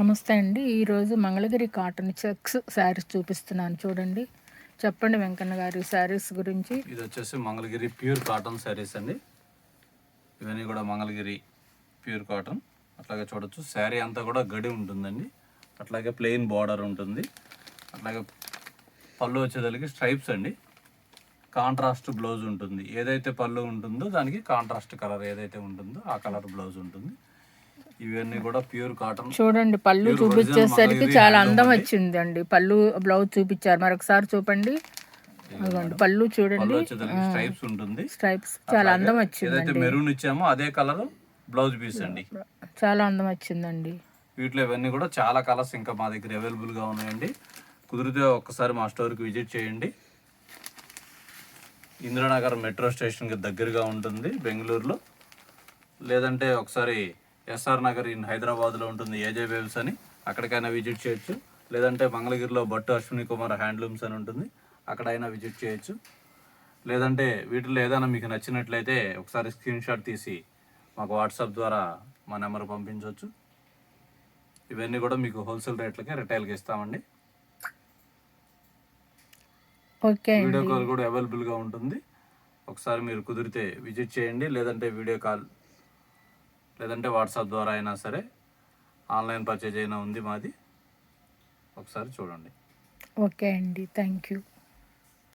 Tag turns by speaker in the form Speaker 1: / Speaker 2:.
Speaker 1: నమస్తే అండి. ఈరోజు మంగళగిరి కాటన్ చెక్స్ శారీస్ చూపిస్తున్నాను చూడండి. చెప్పండి వెంకన్న గారు శారీస్ గురించి.
Speaker 2: ఇది వచ్చేసి మంగళగిరి ప్యూర్ కాటన్ శారీస్ అండి. ఇవన్నీ కూడా మంగళగిరి ప్యూర్ కాటన్. అట్లాగే చూడొచ్చు శారీ అంతా కూడా గడి ఉంటుందండి. అట్లాగే ప్లెయిన్ బార్డర్ ఉంటుంది. అట్లాగే పళ్ళు వచ్చేదానికి స్ట్రైప్స్ అండి. కాంట్రాస్ట్ బ్లౌజ్ ఉంటుంది. ఏదైతే పళ్ళు ఉంటుందో దానికి కాంట్రాస్ట్ కలర్ ఏదైతే ఉంటుందో ఆ కలర్ బ్లౌజ్ ఉంటుంది. ఇవన్నీ కూడా ప్యూర్ కాటన్.
Speaker 1: చూడండి పళ్ళు చూపించేసరికి చాలా అందం వచ్చిందండి. పళ్ళు బ్లౌజ్ చూపించారు, మరొకసారి చూపండి. అదిగోండి పళ్ళు చూడండి,
Speaker 2: స్ట్రైప్స్ ఉంటుంది.
Speaker 1: స్ట్రైప్స్ చాలా అందం వచ్చిందండి.
Speaker 2: మెరూన్ ఇచ్చామో అదే కలర్ బ్లౌజ్ పీస్ అండి.
Speaker 1: చాలా అందం వచ్చిందండి.
Speaker 2: వీటిలో ఇవన్నీ కూడా చాలా కలర్స్ ఇంకా మా దగ్గర అవైలబుల్ గా ఉన్నాయండి. కుదిరితే ఒక్కసారి మా స్టోర్కి విజిట్ చేయండి. ఇందిరానగర్ మెట్రో స్టేషన్కి దగ్గరగా ఉంటుంది బెంగళూరులో. లేదంటే ఒకసారి ఎస్ఆర్ నగర్ ఇన్ హైదరాబాద్లో ఉంటుంది ఏజే వేవ్స్ అని, అక్కడికైనా విజిట్ చేయొచ్చు. లేదంటే మంగళగిరిలో భట్టు అశ్విని కుమార్ హ్యాండ్లూమ్స్ అని ఉంటుంది, అక్కడైనా విజిట్ చేయొచ్చు. లేదంటే వీటిలో ఏదైనా మీకు నచ్చినట్లయితే ఒకసారి స్క్రీన్ షాట్ తీసి మాకు వాట్సాప్ ద్వారా మా నెంబర్ పంపించవచ్చు. ఇవన్నీ కూడా మీకు హోల్సేల్ రేట్లకే రిటైల్కి ఇస్తామండి. వీడియో కాల్ కూడా అవైలబుల్గా ఉంటుంది. ఒకసారి మీరు కుదిరితే విజిట్ చేయండి. లేదంటే వీడియో కాల్, లేదంటే వాట్సాప్ ద్వారా అయినా సరే. ఆన్లైన్ పర్చేజ్ అయినా ఉంది మాది, ఒకసారి చూడండి.
Speaker 1: ఓకే అండి, థ్యాంక్ యూ.